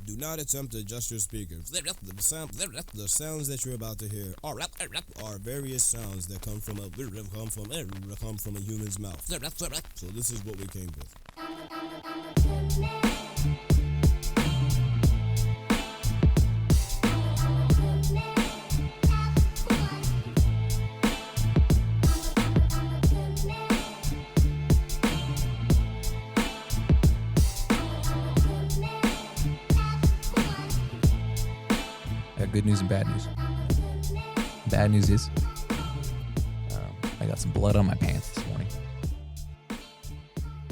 Do not attempt to adjust your speakers. The sounds that you're about to hear are various sounds that come from a human's mouth. So this is what we came with. Good news and bad news. Bad news is I got some blood on my pants this morning.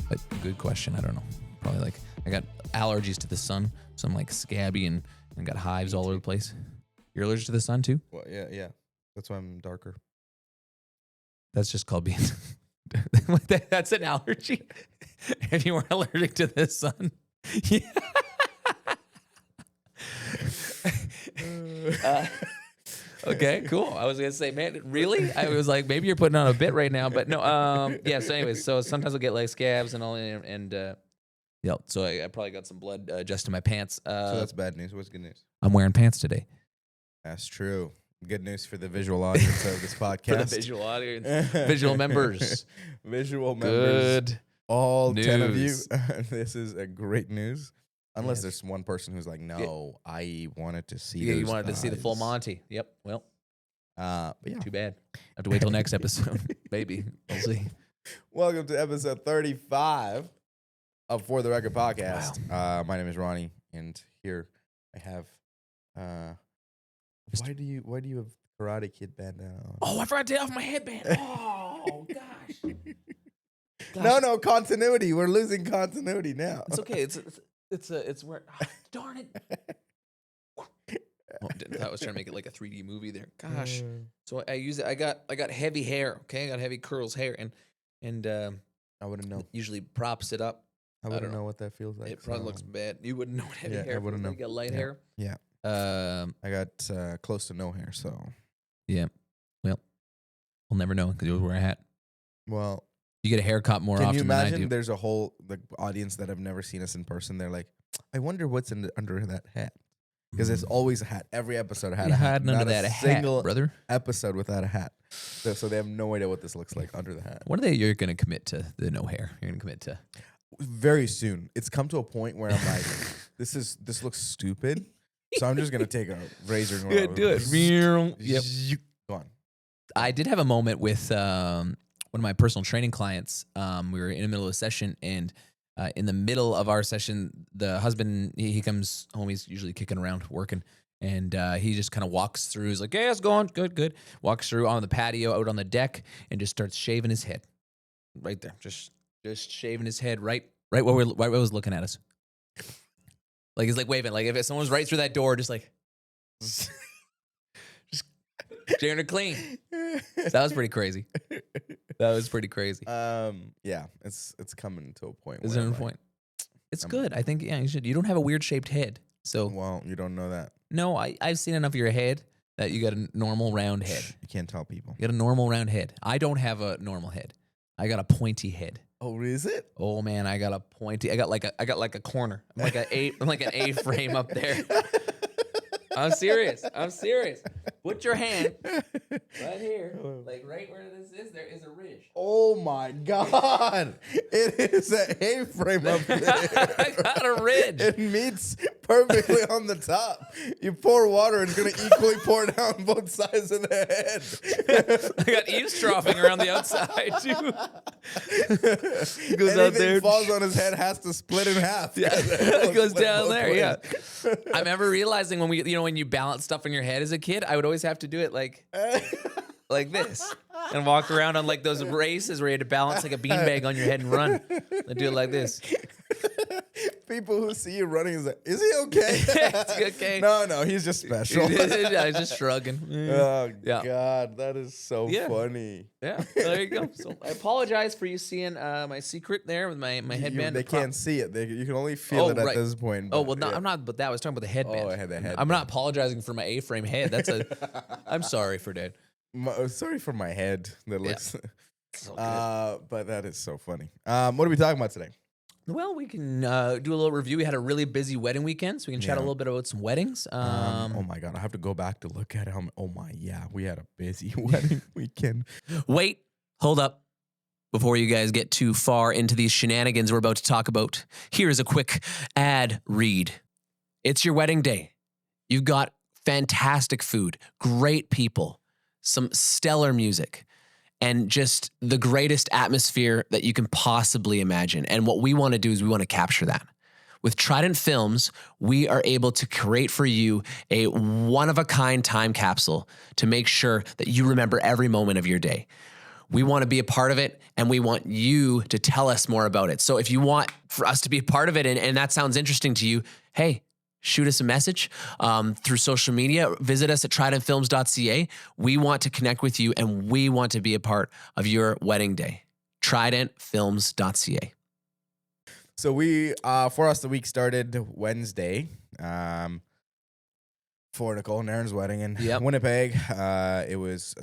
But good question. I don't know. Probably like I got allergies to the sun, so I'm like scabby and got hives all over the place. You're allergic to the sun too? Well, yeah. That's why I'm darker. That's just called being. That's an allergy. If you weren't allergic to the sun, yeah. Okay, cool. I was gonna say, man, really? I was like, maybe you're putting on a bit right now, but no. Yeah. So, anyways, so sometimes I'll get like scabs and all, and yeah. So I probably got some blood just in my pants. So that's bad news. What's good news? I'm wearing pants today. That's true. Good news for the visual audience of this podcast. For the visual audience, visual members, visual members. Good. All news. 10 of you. This is a great news. Unless there's one person who's like, no, I wanted to see. Yeah, those you wanted to see the full thighs. Monty. Yep. Well, But yeah. too bad. I have to wait till next episode. Maybe we'll see. Welcome to episode 35 of For the Record podcast. Wow. My name is Rhoni, and here I have. Why do you have Karate Kid bandana on? Oh, I forgot to take off my headband. Oh gosh. No, continuity. We're losing continuity now. It's okay. It's where. Oh, darn it. Oh, I was trying to make it like a 3D movie there. Gosh. So I use it. I got heavy hair. Okay, I got heavy curls hair, and I wouldn't know. usually props it up. I wouldn't know what that feels like. It probably looks bad. You wouldn't know what heavy hair. I wouldn't know. You got light hair. Yeah. I got close to no hair, so. Yeah. Well, we'll never know because you always wear a hat. Well, you get a haircut more can often you than I imagine do. there's a whole audience that have never seen us in person? They're like, I wonder what's under that hat. Because there's always a hat. Every episode had a hat. Not Not that a hat, single brother. episode without a hat. So they have no idea what this looks like under the hat. When are you're going to commit to the no hair? You're going to commit to. Very soon. It's come to a point where I'm like, this looks stupid. So I'm just going to take a razor and Good, do it. Yep. Go on. I did have a moment with one of my personal training clients. We were in the middle of a session, and in the middle of our session, the husband, he comes home. He's usually kicking around, working, and he just kind of walks through. He's like, hey, how's it going? Good. Walks through on the patio, out on the deck, and just starts shaving his head. Right there. Just shaving his head right where it was looking at us. Like, he's like waving. Like, if someone was right through that door, just like... just shaving it clean. That was pretty crazy. Yeah, it's coming to a point. Is there a point? It's good. I think, yeah, you should. You don't have a weird shaped head. So, Well, you don't know that. no, I've seen enough of your head that you got a normal round head. You can't tell people. You got a normal round head. I don't have a normal head. I got a pointy head. Oh, is it? Oh man, I got a pointy. I got like a corner. I'm like an A frame up there. I'm serious. Put your hand right here, like right where this is. There is a ridge. Oh my God! It is an A-frame up there. I got a ridge. It meets perfectly on the top. You pour water, it's gonna equally pour down both sides of the head. I got eavesdropping around the outside too. Goes Anything out there, falls on his head has to split in half. Yeah, it goes down there. ways. Yeah, I remember realizing when you balance stuff in your head as a kid, I would always have to do it like this, and walk around on like those races where you had to balance like a beanbag on your head and run. I do it like this. People who see you running is like, is he okay? It's okay. No, he's just special. I was just shrugging. Oh Yeah. God, that is so Yeah. funny. Yeah, there you go. So I apologize for you seeing my secret there with my headband. They can't see it. You can only feel it at right. this point. Oh but well, no, yeah. I'm not. But that I was talking about the headband. Oh, I had the headband. I'm not apologizing for my A-frame head. I'm sorry for that. Sorry for my head. That looks. So good. But that is so funny. What are we talking about today? Well, we can do a little review. We had a really busy wedding weekend, so we can chat a Yeah. little bit about some weddings. Oh my God, I have to go back to look at how. We had a busy wedding weekend. Wait, hold up. Before you guys get too far into these shenanigans we're about to talk about, here is a quick ad read. It's your wedding day. You've got fantastic food, great people, some stellar music, and just the greatest atmosphere that you can possibly imagine. And what we want to do is we want to capture that. With Trident Films, we are able to create for you a one-of-a-kind time capsule to make sure that you remember every moment of your day. We want to be a part of it, and we want you to tell us more about it. So if you want for us to be a part of it and that sounds interesting to you, hey, shoot us a message through social media. Visit us at tridentfilms.ca. We want to connect with you, and we want to be a part of your wedding day. tridentfilms.ca. So for us, the week started Wednesday. For Nicole and Aaron's wedding in Winnipeg. It was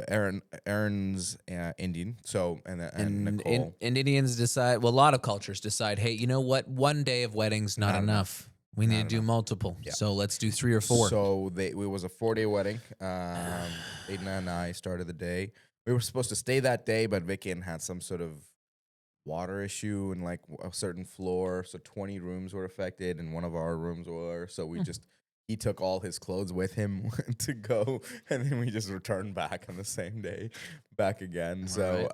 Aaron's Indian. So and Nicole. And Indians decide. Well, a lot of cultures decide. Hey, you know what? One day of wedding's not enough. We need to do multiple. Yeah. So let's do 3 or 4. So it was a 4-day wedding. Aiden and I started the day. We were supposed to stay that day, but Vicky had some sort of water issue in like a certain floor. So 20 rooms were affected, and one of our rooms were. So we just. He took all his clothes with him to go, and then we just returned back on the same day, back again. So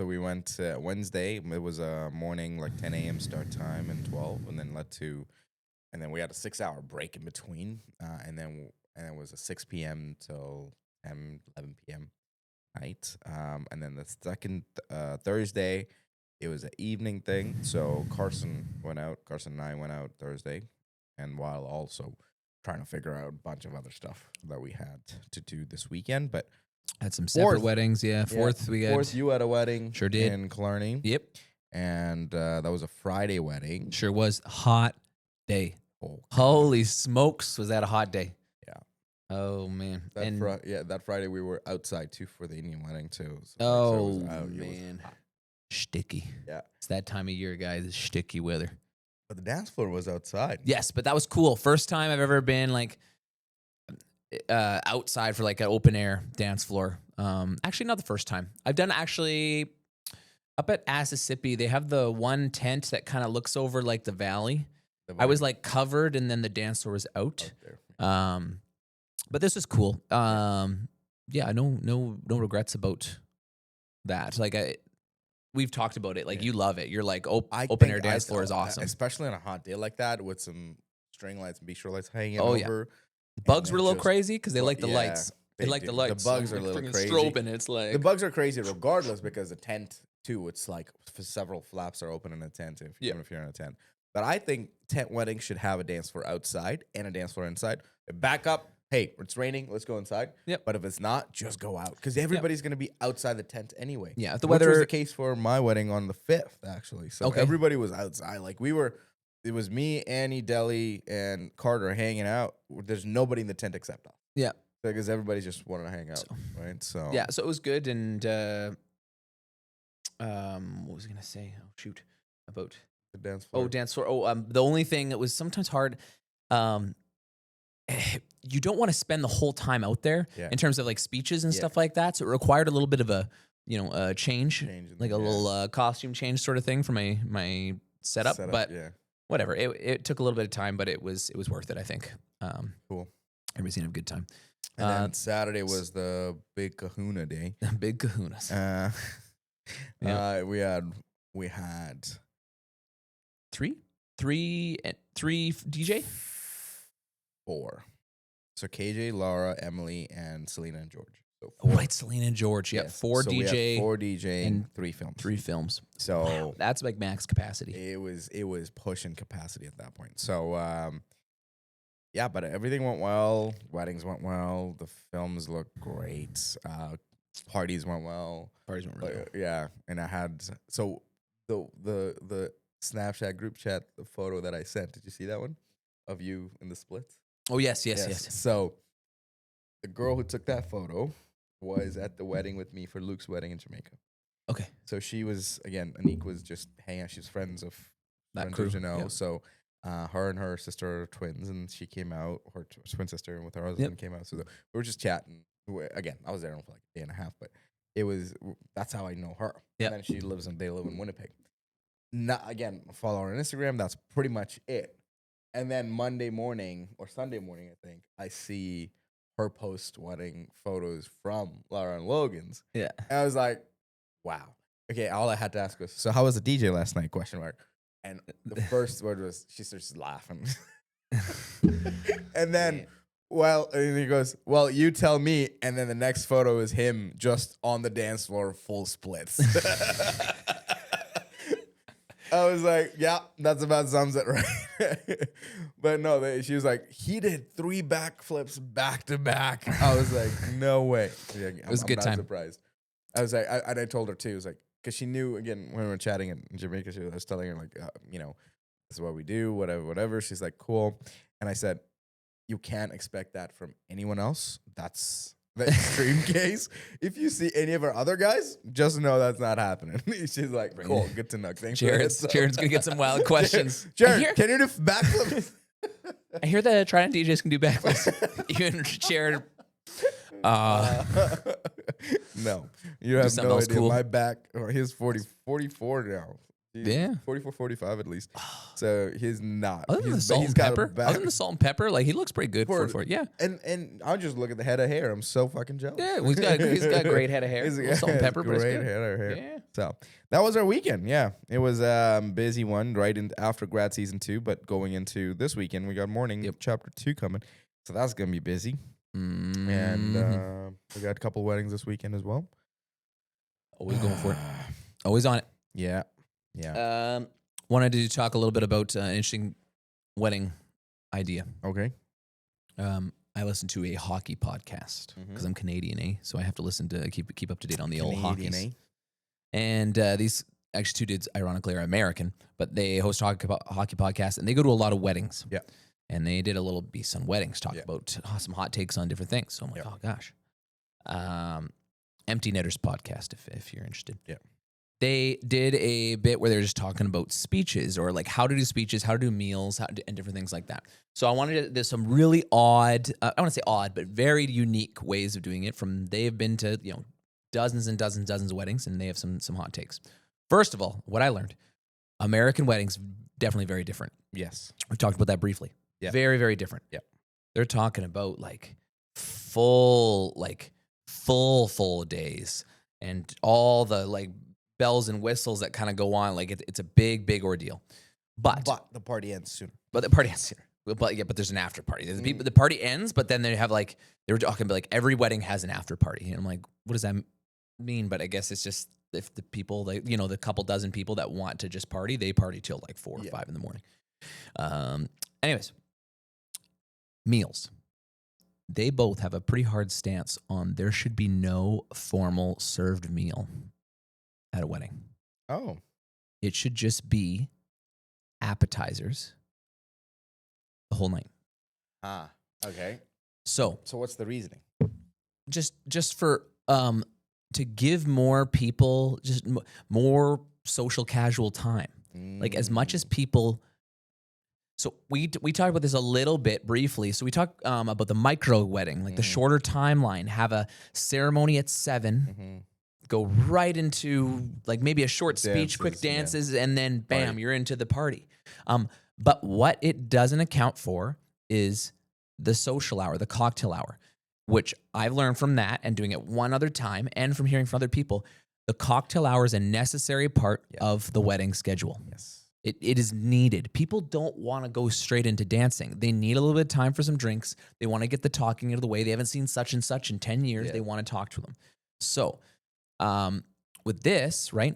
we went Wednesday. It was a morning, like 10 a.m. start time and 12, and then we had a 6-hour break in between, and then it was a 6 p.m. till 10, 11 p.m. night. And then the second Thursday, it was an evening thing. So Carson and I went out Thursday. And while also trying to figure out a bunch of other stuff that we had to do this weekend, but had some separate weddings. Yeah, fourth we got. Fourth, you had a wedding. Sure did. In Killarney. Yep. And that was a Friday wedding. Sure was. Hot day. Oh, holy smokes, was that a hot day? Yeah. Oh man. That Friday we were outside too for the Indian wedding too. So man. Sticky. Yeah. It's that time of year, guys. It's sticky weather. But the dance floor was outside. Yes, but that was cool. First time I've ever been like outside for like an open air dance floor. Actually, not the first time. I've done actually up at Assissippi. They have the one tent that kind of looks over like the valley. I was like covered, and then the dance floor was out. But this is cool. Yeah, no regrets about that. Like we've talked about it. Like you love it. You're like open air dance floor is awesome, especially on a hot day like that with some string lights and beach lights hanging over. Bugs were a little crazy because they like the lights. They like the lights. The bugs are a little crazy. Strobing, it's like the bugs are crazy regardless because the tent too. It's like several flaps are open in a tent even if you're in a tent. But I think tent weddings should have a dance floor outside and a dance floor inside. Back up. Hey, it's raining. Let's go inside. Yep. But if it's not, just go out because everybody's going to be outside the tent anyway. Yeah. If the which weather was the case for my wedding on the 5th, actually. So everybody was outside. Like it was me, Annie, Deli, and Carter hanging out. There's nobody in the tent except us. Yeah. Because everybody just wanted to hang out, right? So yeah. So it was good. And what was I gonna say? Oh shoot, about the dance floor. Oh, dance floor. The only thing that was sometimes hard. You don't want to spend the whole time out there in terms of like speeches and stuff like that. So it required a little bit of a change like a little costume change sort of thing for my setup. But whatever, it took a little bit of time, but it was worth it, I think. Cool. Everybody's gonna have a good time. And then Saturday was the big Kahuna day. Big Kahunas. We had three DJ. 4. So KJ, Laura, Emily, and Selena and George. So 4. Right, Selena and George. Yeah, 4 so DJ. We had 4 DJ and 3 films. 3 films. So wow, that's like max capacity. It was pushing capacity at that point. So but everything went well. Weddings went well. The films looked great. Parties went well. Parties went really well. Yeah, and I had the Snapchat group chat, the photo that I sent. Did you see that one of you in the splits? Oh, yes. So the girl who took that photo was at the wedding with me for Luke's wedding in Jamaica. Okay. So she was, again, Anik was just hanging out. She's friends of That friends crew, of Janelle. yeah. So her and her sister are twins, and she came out, her twin sister, and with her husband came out. So we were just chatting. Again, I was there for like a day and a half, but that's how I know her. Yep. And then they live in Winnipeg. Not, again, follow her on Instagram. That's pretty much it. And then Monday morning or Sunday morning, I think, I see her post wedding photos from Laura and Logan's. Yeah. And I was like, wow. Okay, all I had to ask was, so how was the DJ last night? Question mark. And the first word was, she starts laughing. And then, and he goes, well, you tell me. And then the next photo is him just on the dance floor, full splits. I was like, yeah, that's about sums it right. But no, she was like, he did 3 backflips back to back. I was like, no way. Yeah, It was a good I'm time. not surprised. I was like, I told her too. It was like, because she knew, again, when we were chatting in Jamaica, I was telling her, like, this is what we do, whatever. She's like, cool. And I said, you can't expect that from anyone else. That's the extreme case. If you see any of our other guys, just know that's not happening. She's like, cool, good to know. Thanks. Jared's gonna get some wild questions. Jared, can you do backflips? I hear the Trident DJs can do backflips. Even Jared. No, you have something no else idea. cool. My back, he's 44 now. He's Yeah. 44, 45 at least. So he's not. Other than the He's- salt he's and got a pepper, back- other than the salt and pepper, like he looks pretty good for it. Yeah. And I'll just look at the head of hair. I'm so fucking jealous. Yeah, he's got a great head of hair. He's A little salt and pepper, but it's great good. head of hair. Yeah. So that was our weekend. Yeah, it was a busy one right after grad season 2, but going into this weekend, we got morning chapter 2 coming. So that's gonna be busy. And we got a couple weddings this weekend as well. Always going for it. Always on it. Yeah. Wanted to talk a little bit about an interesting wedding idea. Okay. I listen to a hockey podcast because I'm Canadian, so I have to listen to keep up to date on the old Canadian, hockeys. And these actually 2 dudes, ironically, are American, but they host hockey podcasts, and they go to a lot of weddings. Yeah. And they did a little Beasts on Weddings, talk about some hot takes on different things. So I'm like, oh gosh. Empty Netters podcast, if you're interested. Yeah. They did a bit where they're just talking about speeches or like how to do speeches, how to do meals, and different things like that. So I wanted there's some really odd, I want to say odd, but very unique ways of doing it. They've been to, dozens and dozens of weddings, and they have some hot takes. First of all, what I learned, American weddings, definitely very different. Yes. We talked about that briefly. Yeah. Very, very different. Yeah. They're talking about like full days and all the like bells and whistles that kind of go on. Like it's a big, big ordeal. But the party ends sooner. But the party ends sooner. But there's an after party. The party ends, but then they have they were talking about like every wedding has an after party. And I'm like, what does that mean? But I guess it's just if the people, the couple dozen people that want to just party, they party till like 4 or 5 in the morning. Anyways, meals. They both have a pretty hard stance on there should be no formal served meal at a wedding. Oh. It should just be appetizers the whole night. Ah, okay. So what's the reasoning? Just for to give more people just more social casual time. Like as much as people. So we talked about this a little bit briefly. So we talked about the micro wedding, like the shorter timeline. Have a ceremony at 7, go right into like maybe a short speech, quick dances, and then bam, you're into the party. But what it doesn't account for is the social hour, the cocktail hour, which I've learned from that and doing it one other time, and from hearing from other people. The cocktail hour is a necessary part of the wedding schedule. Yes. It is needed. People don't want to go straight into dancing. They need a little bit of time for some drinks. They want to get the talking out of the way. They haven't seen such and such in 10 years. They want to talk to them. So with this, right,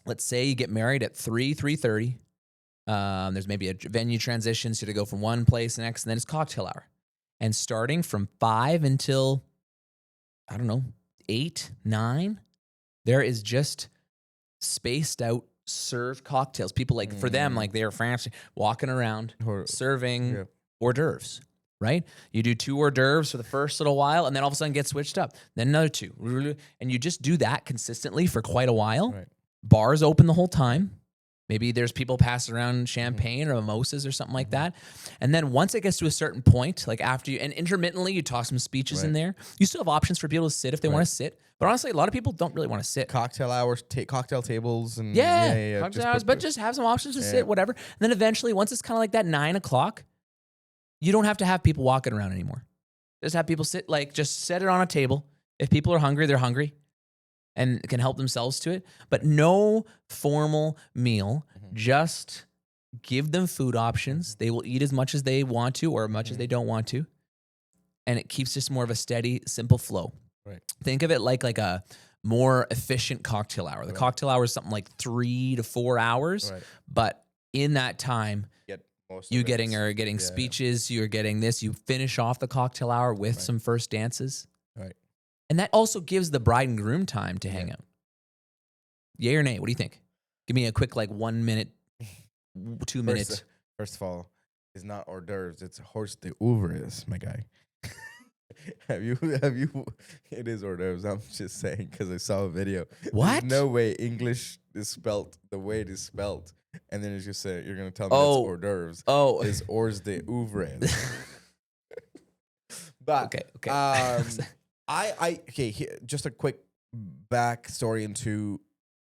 let's say you get married at 3:30. There's maybe a venue transition, so to go from one place to the next, and then it's cocktail hour. And starting from 5 until, 8, 9, there is just spaced out served cocktails. People for them, like they're fancy, walking around, serving hors d'oeuvres. right? You do 2 hors d'oeuvres for the first little while, and then all of a sudden get switched up. Then another 2. And you just do that consistently for quite a while. Right. Bars open the whole time. Maybe there's people passing around champagne or mimosas or something like that. And then once it gets to a certain point, like after you, and intermittently you toss some speeches in there, you still have options for people to sit if they want to sit. But honestly, a lot of people don't really want to sit. Cocktail hours, cocktail tables, and Cocktail hours, but just have some options to sit, whatever. And then eventually, once it's kind of like that 9 o'clock, you don't have to have people walking around anymore. Just have people sit, like just set it on a table. If people are hungry, they're hungry and can help themselves to it. But no formal meal. Just give them food options. They will eat as much as they want to or as much as they don't want to. And it keeps just more of a steady, simple flow. Right. Think of it like a more efficient cocktail hour. The cocktail hour is something like 3 to 4 hours. Right. But in that time, you're getting speeches, you're getting this. You finish off the cocktail hour with some first dances. Right. And that also gives the bride and groom time to hang out. Yay or nay? What do you think? Give me a quick 1 minute, 2 minutes. First of all, it's not hors d'oeuvres, it's hors d'oeuvres, my guy. have you? It is hors d'oeuvres. I'm just saying because I saw a video. What? There's no way English is spelt the way it is spelt, and then it's just say you're gonna tell me it's hors d'oeuvres. Oh, it's hors d'oeuvres. But okay. Here, just a quick backstory into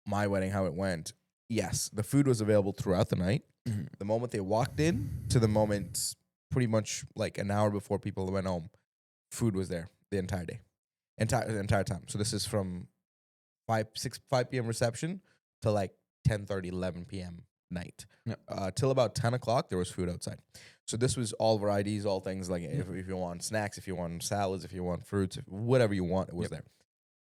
my wedding, how it went. Yes, the food was available throughout the night. The moment they walked in to the moment, pretty much like an hour before people went home, food was there the entire day, the entire time. So this is from 5 p.m. reception to like 10:30, 11 p.m. night. Till about 10 o'clock, there was food outside. So this was all varieties, all things like if you want snacks, if you want salads, if you want fruits, whatever you want, it was there.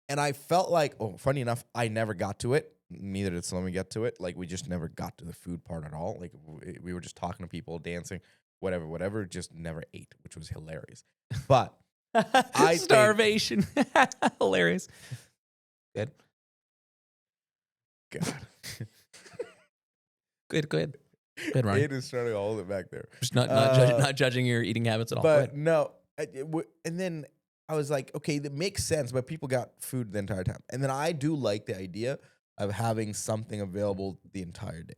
And I felt like, funny enough, I never got to it. Neither did Salome get to it. Like, we just never got to the food part at all. Like, we were just talking to people, dancing, whatever, just never ate, which was hilarious. But starvation. Hilarious. Good. God. Good, Rhoni. It is trying to hold it back there. Just not judging your eating habits at all. But no, and then I was like, okay, that makes sense, but people got food the entire time. And then I do like the idea of having something available the entire day.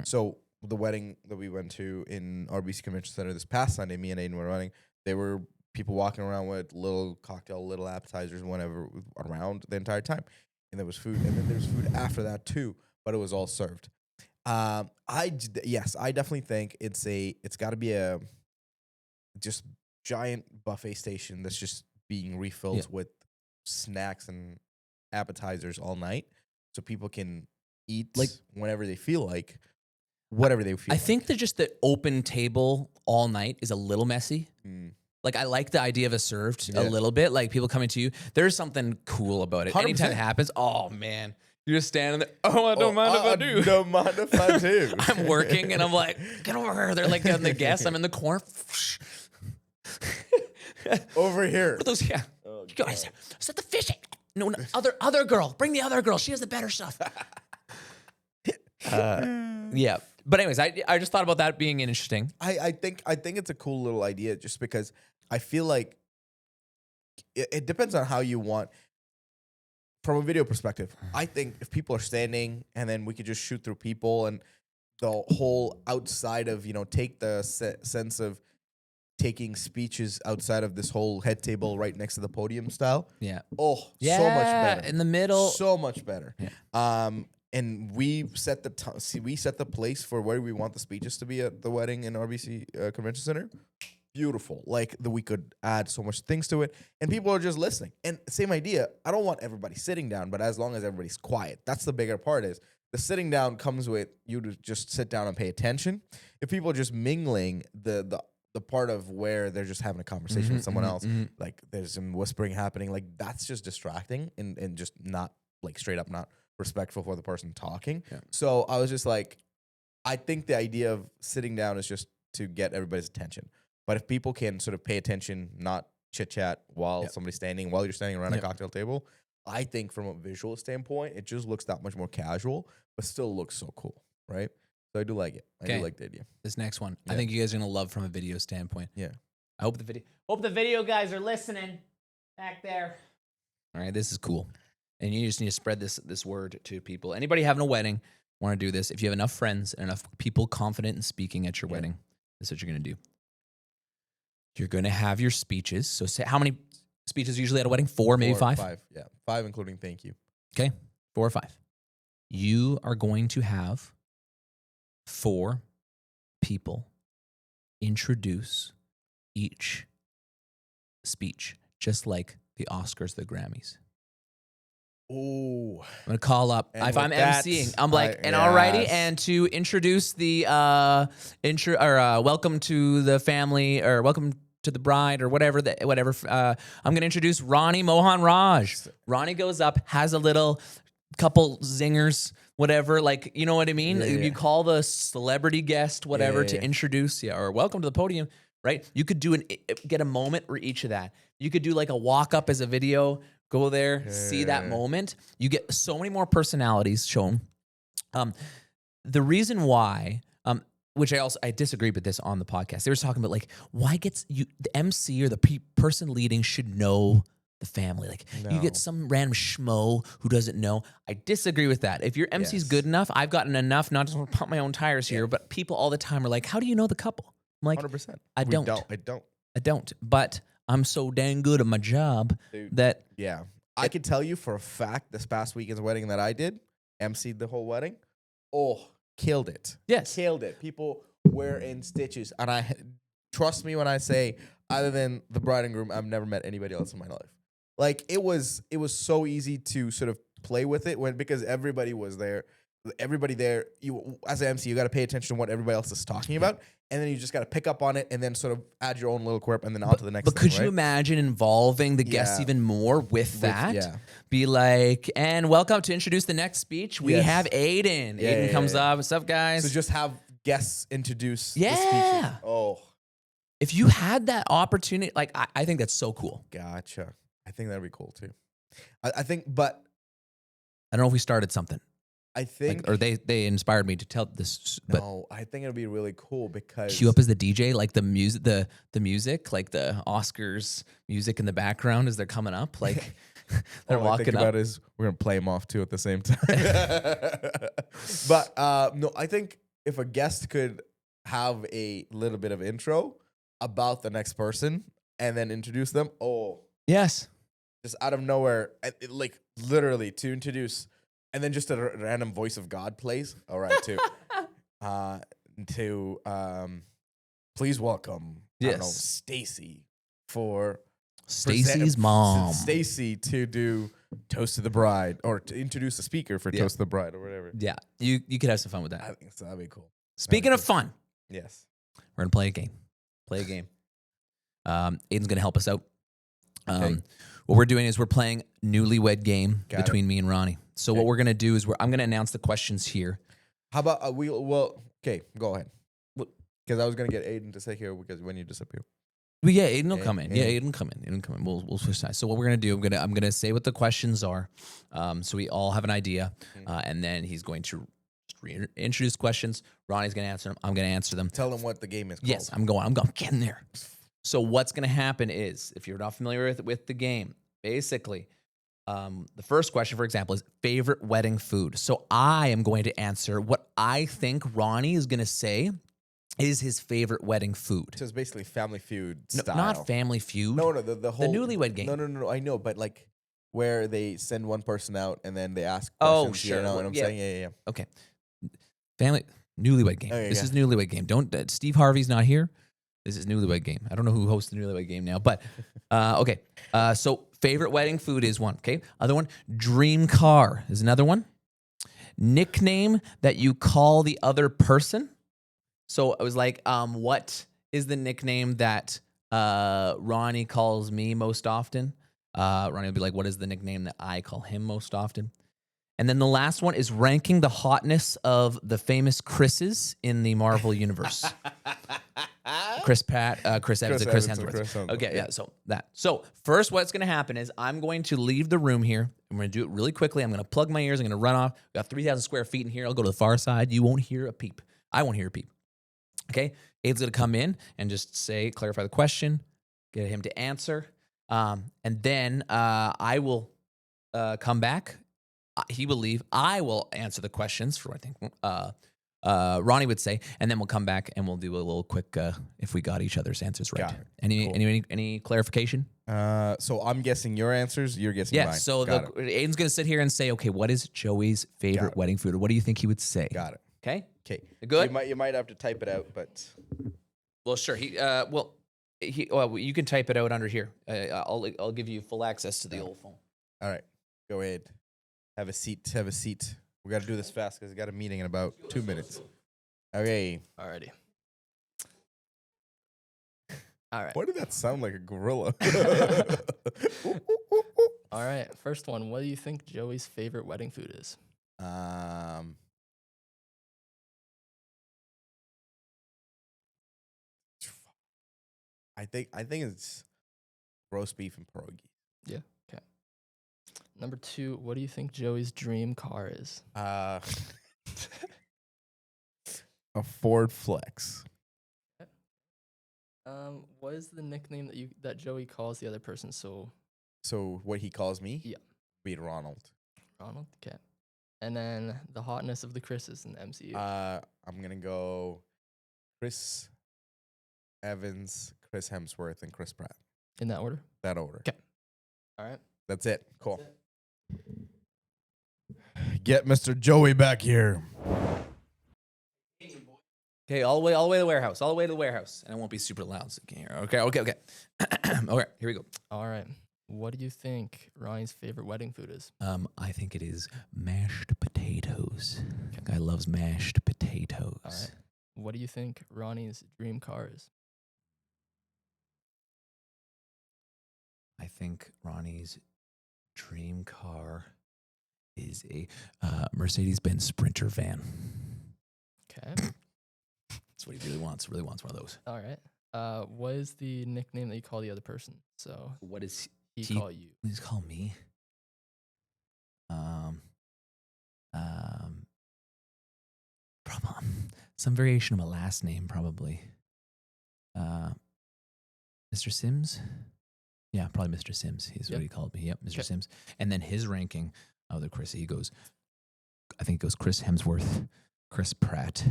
So the wedding that we went to in RBC Convention Center this past Sunday, me and Aiden were running, there were people walking around with little cocktail, little appetizers, whatever, around the entire time. And there was food. And then there's food after that too, but it was all served. I definitely think it's got to be a just giant buffet station that's just being refilled with snacks and appetizers all night, so people can eat whenever they feel like, whatever they feel. I think that just the open table all night is a little messy. Like, I like the idea of a served a little bit, like people coming to you. There's something cool about it. 100%. Anytime it happens, oh man. You're just standing there. Oh, I don't mind if I do. Don't mind if I do. I'm working and I'm like, get over here. They're like getting the guests. I'm in the corner. Over here. What are those? Yeah. You guys, set the fishing. No, other girl. Bring the other girl. She has the better stuff. Yeah. But anyways, I just thought about that being interesting. I think it's a cool little idea just because I feel like it depends on how you want. From a video perspective, I think if people are standing and then we could just shoot through people and the whole outside of, take the sense of taking speeches outside of this whole head table right next to the podium style. Yeah. Oh, so much better. In the middle. So much better. Yeah. And we set the place for where we want the speeches to be at the wedding in RBC Convention Center. Beautiful. Like, we could add so much things to it, and people are just listening. And same idea. I don't want everybody sitting down, but as long as everybody's quiet, that's the bigger part. Is the sitting down comes with you to just sit down and pay attention. If people are just mingling, the part of where they're just having a conversation with someone else, like there's some whispering happening, like that's just distracting and just not like straight up not respectful for the person talking. Yeah. So I was just like, I think the idea of sitting down is just to get everybody's attention. But if people can sort of pay attention, not chit-chat while somebody's standing, while you're standing around a cocktail table, I think from a visual standpoint, it just looks that much more casual, but still looks so cool, right? So I do like it. I do like the idea. This next one, I think you guys are going to love from a video standpoint. Yeah. I hope the video guys are listening back there. All right, this is cool. And you just need to spread this word to people. Anybody having a wedding, want to do this. If you have enough friends and enough people confident in speaking at your wedding, this is what you're going to do. You're going to have your speeches. So say how many speeches usually at a wedding? 4, maybe 5? 5, yeah. 5 including thank you. Okay, 4 or 5. You are going to have 4 people introduce each speech, just like the Oscars, the Grammys. Ooh. I'm going to call up. And if I'm with that, emceeing, I'm like, alrighty, and to introduce the welcome to the family, or welcome to the bride, or whatever. I'm going to introduce Rhoni Mohan Raj. Rhoni goes up, has a little couple zingers, whatever. Like, you know what I mean? Yeah, yeah. You call the celebrity guest, whatever, to introduce, or welcome to the podium, right? You could get a moment for each of that. You could do like a walk up as a video. Go there, see that moment. You get so many more personalities shown. The reason why, which I disagreed with this on the podcast. They were talking about like, why gets the MC or the person leading should know the family. Like you get some random schmo who doesn't know. I disagree with that. If your MC's good enough, I've gotten enough, not to pump my own tires here, but people all the time are like, how do you know the couple? I'm like, 100%. I don't. I don't. But I'm so dang good at my job that... Yeah. I can tell you for a fact this past weekend's wedding that I did, emceed the whole wedding. Oh, killed it. Yes. Killed it. People were in stitches. And trust me when I say, other than the bride and groom, I've never met anybody else in my life. Like it was so easy to sort of play with it because everybody was there. Everybody there, you as an MC, you got to pay attention to what everybody else is talking about, and then you just got to pick up on it and then sort of add your own little quirk and then on to the next thing. But could right? you imagine involving the guests even more with that? Yeah. Be like, and welcome to introduce the next speech. We have Aiden. Aiden comes up. What's up, guys? So just have guests introduce the Yeah. speeches. Oh, If you had that opportunity, like I think that's so cool. gotcha. I think that'd be cool too. I think, but I don't know if we started something, I think, or they inspired me to tell this. But no, I think it'd be really cool because queue up as the DJ, like the music, like the Oscars music in the background as they're coming up, like they're all I walking think up. about is we're gonna play them off too at the same time. But no, I think if a guest could have a little bit of intro about the next person and then introduce them, Yes. just out of nowhere, like literally to introduce, and then just a random voice of God plays. All right, please welcome, I don't know, Stacy for Stacy's mom. Stacy to do Toast to the Bride, or to introduce the speaker for Toast to the Bride, or whatever. Yeah, you could have some fun with that. I think so. That'd be cool. Speaking of fun, Yes. we're gonna play a game. Aiden's gonna help us out. Okay. What we're doing is we're playing Newlywed Game Got between me and Rhoni. So what we're gonna do is I'm gonna announce the questions here. How about okay, go ahead. Because I was gonna get Aiden to stay here because when you disappear. Well, yeah, Aiden will come in. yeah. Yeah, Aiden come in. We'll switch sides. So what we're gonna do, I'm gonna say what the questions are, so we all have an idea, and then he's going to introduce questions. Ronnie's gonna answer them. I'm gonna answer them. Tell them what the game is called. Yes, I'm getting there. So what's going to happen is, if you're not familiar with the game, basically, the first question, for example, is favorite wedding food. So I am going to answer what I think Rhoni is going to say is his favorite wedding food. So it's basically Family Feud No, style. not Family Feud. No, the whole Newlywed Game. No. I know, but like where they send one person out and then they ask Oh, questions. sure. You know what I'm Yeah. saying? Yeah. Okay. Newlywed Game. Okay, This yeah. is Newlywed Game. Don't Steve Harvey's not here. This is Newlywed Game. I don't know who hosts the Newlywed Game now, but okay. So favorite wedding food is one. Okay. Other one, dream car is another one. Nickname that you call the other person. So I was like, what is the nickname that Rhoni calls me most often? Rhoni will be like, what is the nickname that I call him most often? And then the last one is ranking the hotness of the famous Chris's in the Marvel universe. Chris Evans, and Chris Hemsworth. Okay, yeah. So first, what's going to happen is I'm going to leave the room here. I'm going to do it really quickly. I'm going to plug my ears. I'm going to run off. We got 3,000 square feet in here. I'll go to the far side. You won't hear a peep. I won't hear a peep. Okay. Aiden's going to come in and just clarify the question, get him to answer. And then I will come back. He will leave. I will answer the questions for, I think, Rhoni would say, and then we'll come back and we'll do a little quick, if we got each other's answers right. Got it. Any clarification? So I'm guessing your answers, you're guessing mine. So Aiden's going to sit here and say, okay, what is Joey's favorite wedding food? Or what do you think he would say? Got it. Okay? Okay. Good? You might have to type it out, but... Well, sure. You can type it out under here. I'll give you full access to the old phone. All right. Go ahead. Have a seat. We got to do this fast because I got a meeting in about 2 minutes. Okay. Alrighty. All right. Why did that sound like a gorilla? All right. First one. What do you think Joey's favorite wedding food is? I think it's roast beef and pierogi. Yeah. Okay. Number 2. What do you think Joey's dream car is? A Ford Flex. What is the nickname that Joey calls the other person? So what he calls me? Yeah. Be Ronald. Ronald. Okay. And then the hotness of the Chris's in the MCU. I'm gonna go Chris Evans, Chris Hemsworth, and Chris Pratt. In that order. That order. Okay. All right. That's it. Cool. Get Mr. Joey back here. Okay, all the way to the warehouse. All the way to the warehouse. And it won't be super loud. So you can hear. Okay. Okay, here we go. All right. What do you think Ryan's favorite wedding food is? I think it is mashed potatoes. Guy loves mashed potatoes. All right. What do you think Ronnie's dream car is? I think Ronnie's dream car is a Mercedes-Benz Sprinter van. Okay. That's what he really wants. Really wants one of those. All right. What is the nickname that you call the other person? So What is he he call you? Please call me. Probably some variation of my last name, probably. Mr. Sims? Yeah, probably Mr. Sims. He's what he called me. Yep, Mr. Sims. And then his ranking of the Chris, I think it goes Chris Hemsworth, Chris Pratt,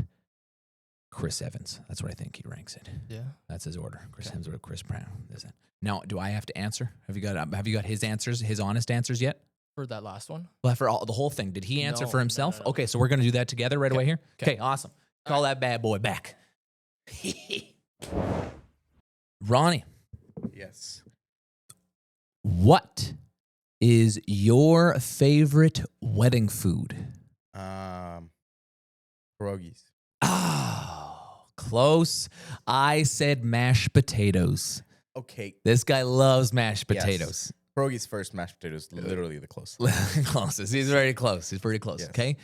Chris Evans. That's what I think he ranks it. Yeah. That's his order. Chris Hemsworth, Chris Pratt. Now, do I have to answer? Have you got his answers, his honest answers yet? For that last one? Well, for the whole thing, did he answer No, for himself? no. Okay, so we're gonna do that together right away here. Okay, awesome. Call that bad boy back. Rhoni, Yes. what is your favorite wedding food? Pierogies. Oh, close. I said mashed potatoes. Okay. This guy loves mashed Yes. potatoes. Pierogies first, mashed potatoes, literally the closest. Closest. He's very close. He's pretty close. Yes. Okay.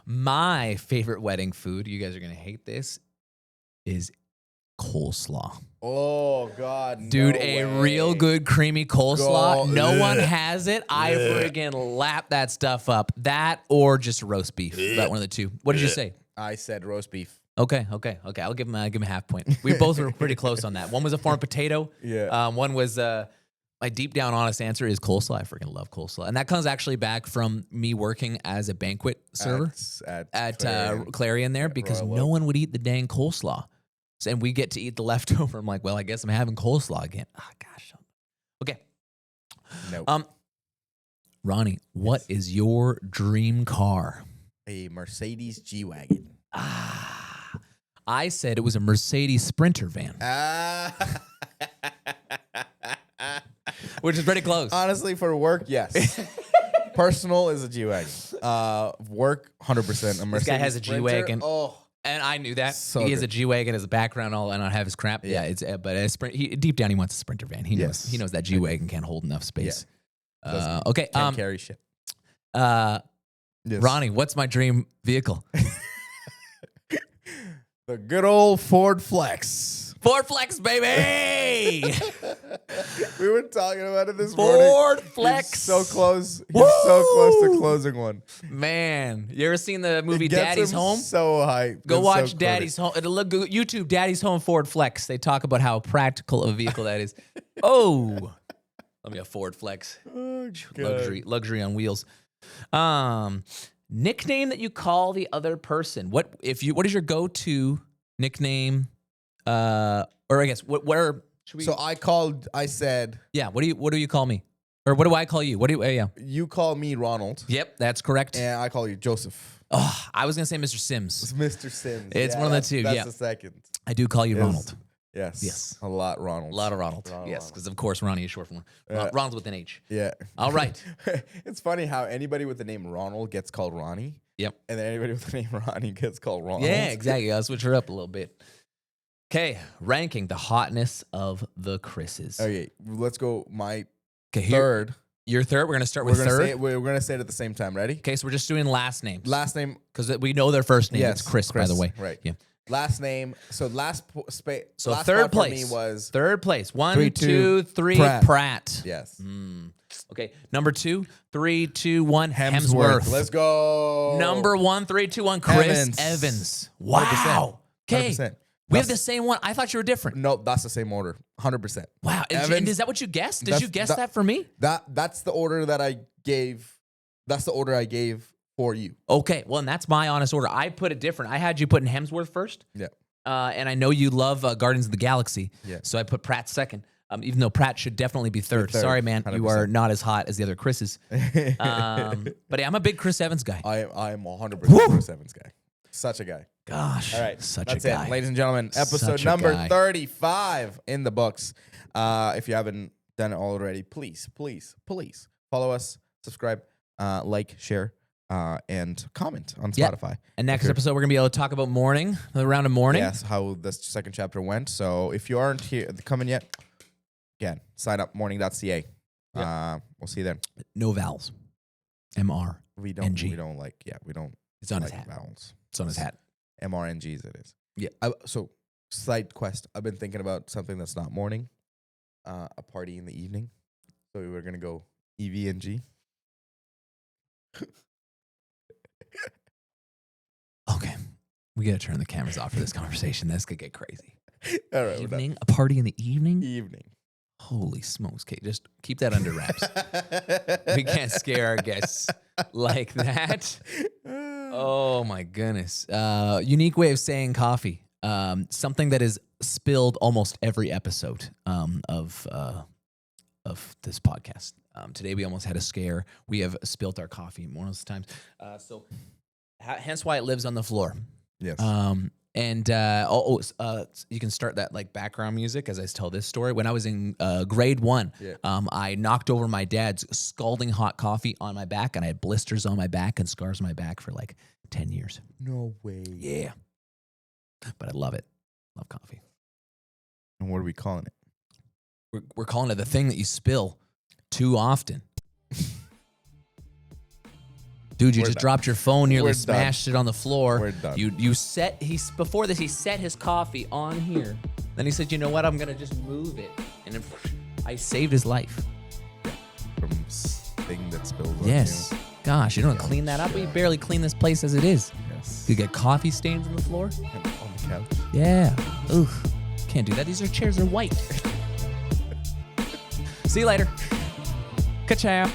My favorite wedding food, you guys are gonna hate this, is coleslaw. Oh God, Dude, no a way. real good creamy coleslaw. Go- No one Ugh. has it. I friggin' lap that stuff up. That or just roast beef. That one of the two. What did you say? I said roast beef. Okay. I'll give him a half point. We both were pretty close on that. One was a form of potato. Yeah. One was my deep down honest answer is coleslaw. I freaking love coleslaw, and that comes actually back from me working as a banquet server at Clarion there because Royal no Oak. one would eat the dang coleslaw, and we get to eat the leftover. I'm like, well, I guess I'm having coleslaw again. Oh gosh. Okay. No. Ronnie, what is your dream car? A Mercedes G-Wagon. I said it was a Mercedes Sprinter van, which is pretty close. Honestly, for work, yes. Personal is a G-Wagon. Work, 100% a Mercedes This guy has a Sprinter. G-Wagon. Oh, And I knew that So he has a good. G-Wagon as a background, and I have his crap. Yeah, it's but a sprint. Deep down, he wants a Sprinter van. He knows. Yes. He knows that G-Wagon can't hold enough space. Doesn't. Okay. Can't carry shit. Yes. Ronnie, what's my dream vehicle? The good old Ford Flex. Ford Flex, baby. We were talking about it this morning. Ford Flex. He's so close. He's so close to closing one. Man, you ever seen the movie It gets Daddy's him Home? So hype. Go It's watch so Daddy's Home. Look, go YouTube Daddy's Home Ford Flex. They talk about how practical a vehicle that is. Oh, let me a Ford Flex. Luxury on wheels. Nickname that you call the other person. What is your go-to nickname? Or I guess where should we? So I said, yeah. What do you call me? Or what do I call you? What do you? Yeah. you call me Ronald. Yep, that's correct. And I call you Joseph. Oh, I was gonna say Mr. Sims. It's Mr. Sims. It's one of the two, That's yeah. the second. I do call you Ronald. Yes. Yes. A lot Ronald. A lot of Ronald. Ronald, Yes, Ronald. because of course Ronnie is short for Ronald with an H. Yeah. All right. It's funny how anybody with the name Ronald gets called Ronnie. Yep. And then anybody with the name Ronnie gets called Ronald. Yeah, exactly. I'll switch her up a little bit. Okay, ranking the hotness of the Chris's. Okay, let's go. My Okay, third. Your third. We're gonna start We're with gonna third. say it, we're gonna say it at the same time. Ready? Okay, so we're just doing last names. Last name. Because we know their first name. Yes, It's Chris, by the way. Right. Yeah. Last name. So last space. So last third spot for place me was third place. 1, 3, 2, 3. Pratt. Pratt. yes. Okay. Number 2, 3, 2, 1. Hemsworth. Let's go. Number 1, 3, 2, 1. Chris Evans. Evans. Wow. Okay. 100%. We have the same one. I thought you were different. No, that's the same order. 100%. Wow. And Evans- is that what you guessed? Did That's- you guess that- that for me? That's the order that I gave. That's the order I gave for you. Okay. Well, and that's my honest order. I put it different. I had you putting Hemsworth first. Yeah. And I know you love Guardians of the Galaxy. Yeah. So I put Pratt second. Even though Pratt should definitely be third. third, Sorry, man. You are 100%. not as hot as the other Chris's. But yeah, I'm a big Chris Evans guy. I'm 100% Chris Evans guy. Such a guy. Gosh. All right, Such that's a guy. it, ladies and gentlemen. Episode Such a number guy. 35 in the books. If you haven't done it already, please follow us, subscribe, like, share, and comment on Yeah. Spotify. And next If you're- episode, we're going to be able to talk about morning, the round of morning. Yes, how the second chapter went. So if you aren't here coming yet, again, sign up morning.ca. We'll see you then. No vowels. MR. We don't like It's on his like hat. vowels. It's on his hat. MRNGs it is. Yeah. So side quest. I've been thinking about something that's not morning. A party in the evening. So we were gonna go EVNG. Okay. We got to turn the cameras off for this conversation. This could get crazy. All right, we're done. Evening? A party in the evening? Evening. Holy smokes, Kate. Just keep that under wraps. We can't scare our guests like that. Oh my goodness. Unique way of saying coffee. Something that is spilled almost every episode of this podcast. Today we almost had a scare. We have spilt our coffee more of the times. Hence why it lives on the floor. Yes. You can start that like background music as I tell this story. When I was in grade 1, I knocked over my dad's scalding hot coffee on my back, and I had blisters on my back and scars on my back for like 10 years. No way. Yeah. But I love it. Love coffee. And what are we calling it? We're calling it the thing that you spill too often. Dude, you We're just done. dropped your phone, nearly We're smashed it on the floor. We're done. Before this, he set his coffee on here. Then he said, you know what? I'm going to just move it. And then, I saved his life. From thing that spills on Yes. Gosh, you don't clean that up. We barely clean this place as it is. you. Yes. You get coffee stains on the floor? And on the couch. Yeah. Ooh. Can't do that. These chairs are white. See you later. Ka-chow.